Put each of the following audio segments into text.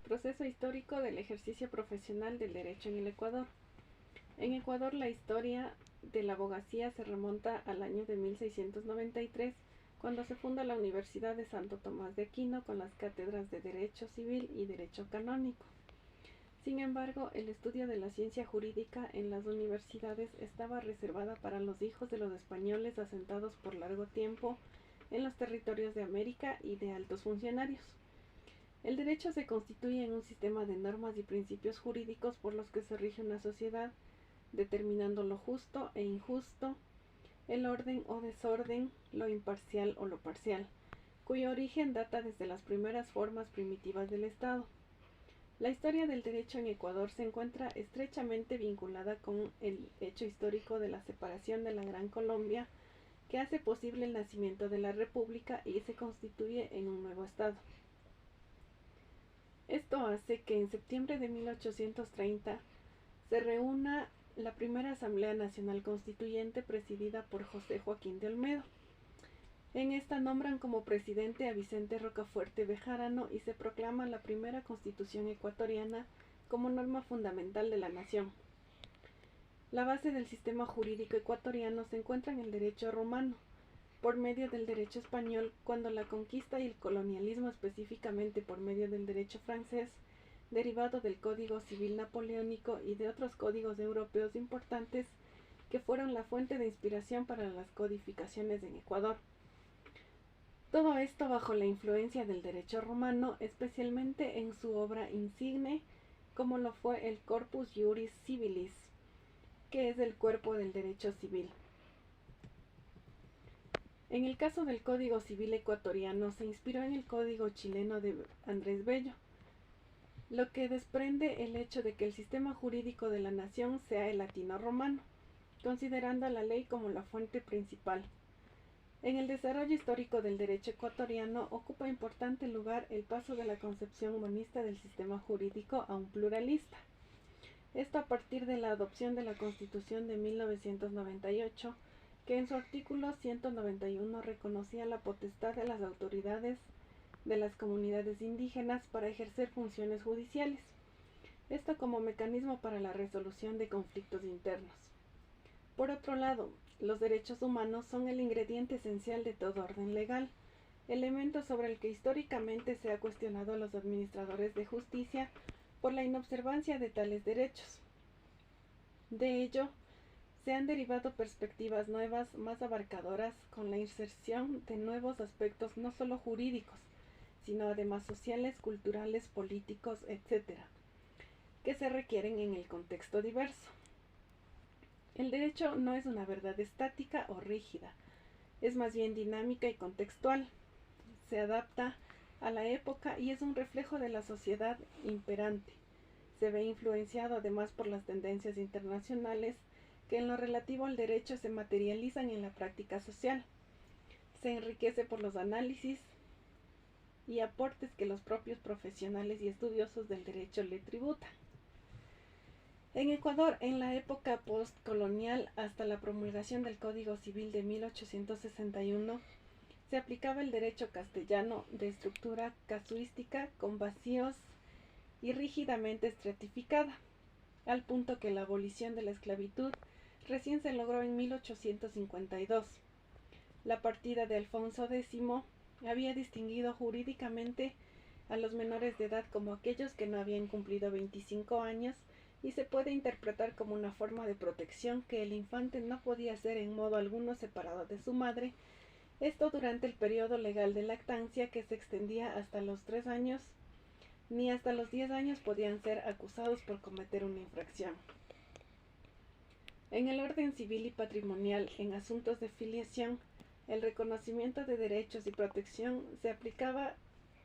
Proceso histórico del ejercicio profesional del derecho en el Ecuador. En Ecuador la historia de la abogacía se remonta al año de 1693, cuando se funda la Universidad de Santo Tomás de Aquino con las cátedras de Derecho Civil y Derecho Canónico. Sin embargo, el estudio de la ciencia jurídica en las universidades estaba reservada para los hijos de los españoles asentados por largo tiempo en los territorios de América y de altos funcionarios. El derecho se constituye en un sistema de normas y principios jurídicos por los que se rige una sociedad, determinando lo justo e injusto, el orden o desorden, lo imparcial o lo parcial, cuyo origen data desde las primeras formas primitivas del Estado. La historia del derecho en Ecuador se encuentra estrechamente vinculada con el hecho histórico de la separación de la Gran Colombia, que hace posible el nacimiento de la República y se constituye en un nuevo Estado. Esto hace que en septiembre de 1830 se reúna la primera Asamblea Nacional Constituyente presidida por José Joaquín de Olmedo. En esta nombran como presidente a Vicente Rocafuerte Bejarano y se proclama la primera Constitución ecuatoriana como norma fundamental de la nación. La base del sistema jurídico ecuatoriano se encuentra en el derecho romano, por medio del derecho español, cuando la conquista y el colonialismo, específicamente por medio del derecho francés, derivado del Código Civil Napoleónico y de otros códigos europeos importantes que fueron la fuente de inspiración para las codificaciones en Ecuador. Todo esto bajo la influencia del derecho romano, especialmente en su obra insigne, como lo fue el Corpus Juris Civilis, que es el cuerpo del derecho civil. En el caso del Código Civil ecuatoriano se inspiró en el Código chileno de Andrés Bello, lo que desprende el hecho de que el sistema jurídico de la nación sea el latino romano, considerando a la ley como la fuente principal. En el desarrollo histórico del derecho ecuatoriano ocupa importante lugar el paso de la concepción monista del sistema jurídico a un pluralista. Esto a partir de la adopción de la Constitución de 1998, que en su artículo 191 reconocía la potestad de las autoridades de las comunidades indígenas para ejercer funciones judiciales, esto como mecanismo para la resolución de conflictos internos. Por otro lado, los derechos humanos son el ingrediente esencial de todo orden legal, elemento sobre el que históricamente se ha cuestionado a los administradores de justicia por la inobservancia de tales derechos. De ello, se han derivado perspectivas nuevas más abarcadoras con la inserción de nuevos aspectos no solo jurídicos, sino además sociales, culturales, políticos, etc., que se requieren en el contexto diverso. El derecho no es una verdad estática o rígida, es más bien dinámica y contextual. Se adapta a la época y es un reflejo de la sociedad imperante. Se ve influenciado además por las tendencias internacionales que en lo relativo al derecho se materializan en la práctica social. Se enriquece por los análisis y aportes que los propios profesionales y estudiosos del derecho le tributan. En Ecuador, en la época postcolonial hasta la promulgación del Código Civil de 1861, se aplicaba el derecho castellano de estructura casuística con vacíos y rígidamente estratificada, al punto que la abolición de la esclavitud recién se logró en 1852. La partida de Alfonso X había distinguido jurídicamente a los menores de edad como aquellos que no habían cumplido 25 años y se puede interpretar como una forma de protección que el infante no podía ser en modo alguno separado de su madre, esto durante el periodo legal de lactancia que se extendía hasta los 3 años, ni hasta los 10 años podían ser acusados por cometer una infracción. En el orden civil y patrimonial, en asuntos de filiación, el reconocimiento de derechos y protección se aplicaba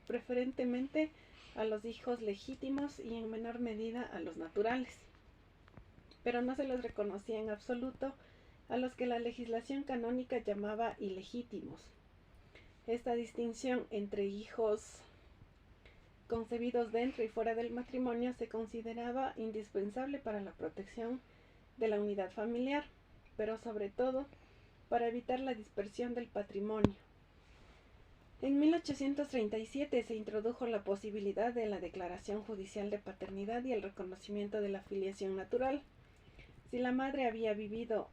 preferentemente a los hijos legítimos y en menor medida a los naturales, pero no se les reconocía en absoluto a los que la legislación canónica llamaba ilegítimos. Esta distinción entre hijos concebidos dentro y fuera del matrimonio se consideraba indispensable para la protección de la unidad familiar, pero sobre todo para evitar la dispersión del patrimonio. En En 1837 se introdujo la posibilidad de la declaración judicial de paternidad y el reconocimiento de la filiación natural. Si la madre había vivido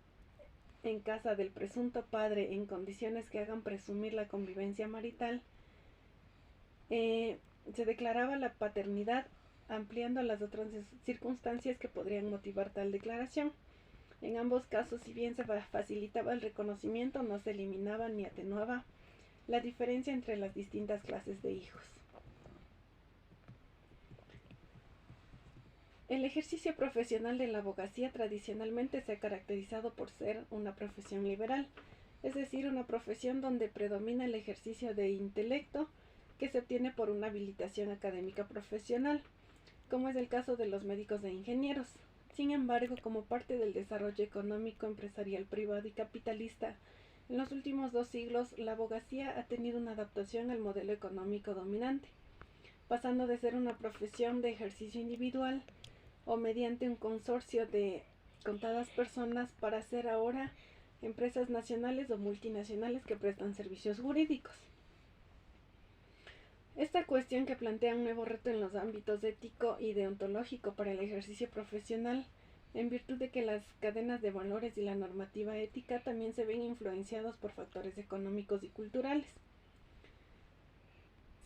en casa del presunto padre en condiciones que hagan presumir la convivencia marital, se declaraba la paternidad, ampliando las otras circunstancias que podrían motivar tal declaración. En ambos casos, si bien se facilitaba el reconocimiento, no se eliminaba ni atenuaba la diferencia entre las distintas clases de hijos. El ejercicio profesional de la abogacía tradicionalmente se ha caracterizado por ser una profesión liberal, es decir, una profesión donde predomina el ejercicio de intelecto que se obtiene por una habilitación académica profesional, como es el caso de los médicos e ingenieros. Sin embargo, como parte del desarrollo económico, empresarial, privado y capitalista, en los últimos 2 siglos, la abogacía ha tenido una adaptación al modelo económico dominante, pasando de ser una profesión de ejercicio individual o mediante un consorcio de contadas personas para ser ahora empresas nacionales o multinacionales que prestan servicios jurídicos. Esta cuestión, que plantea un nuevo reto en los ámbitos ético y deontológico para el ejercicio profesional, en virtud de que las cadenas de valores y la normativa ética también se ven influenciados por factores económicos y culturales.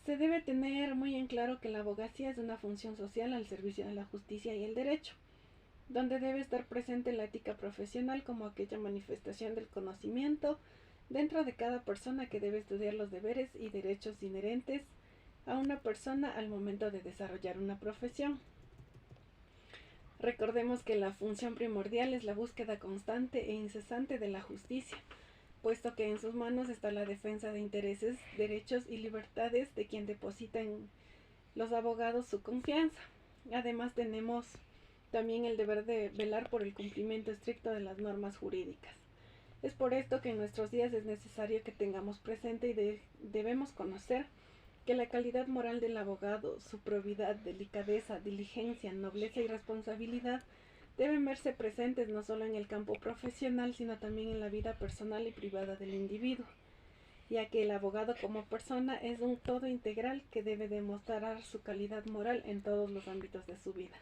Se debe tener muy en claro que la abogacía es una función social al servicio de la justicia y el derecho, donde debe estar presente la ética profesional como aquella manifestación del conocimiento dentro de cada persona que debe estudiar los deberes y derechos inherentes a una persona al momento de desarrollar una profesión. Recordemos que la función primordial es la búsqueda constante e incesante de la justicia, puesto que en sus manos está la defensa de intereses, derechos y libertades de quien deposita en los abogados su confianza. Además, tenemos también el deber de velar por el cumplimiento estricto de las normas jurídicas. Es por esto que en nuestros días es necesario que tengamos presente y debemos conocer que la calidad moral del abogado, su probidad, delicadeza, diligencia, nobleza y responsabilidad deben verse presentes no solo en el campo profesional, sino también en la vida personal y privada del individuo, ya que el abogado como persona es un todo integral que debe demostrar su calidad moral en todos los ámbitos de su vida.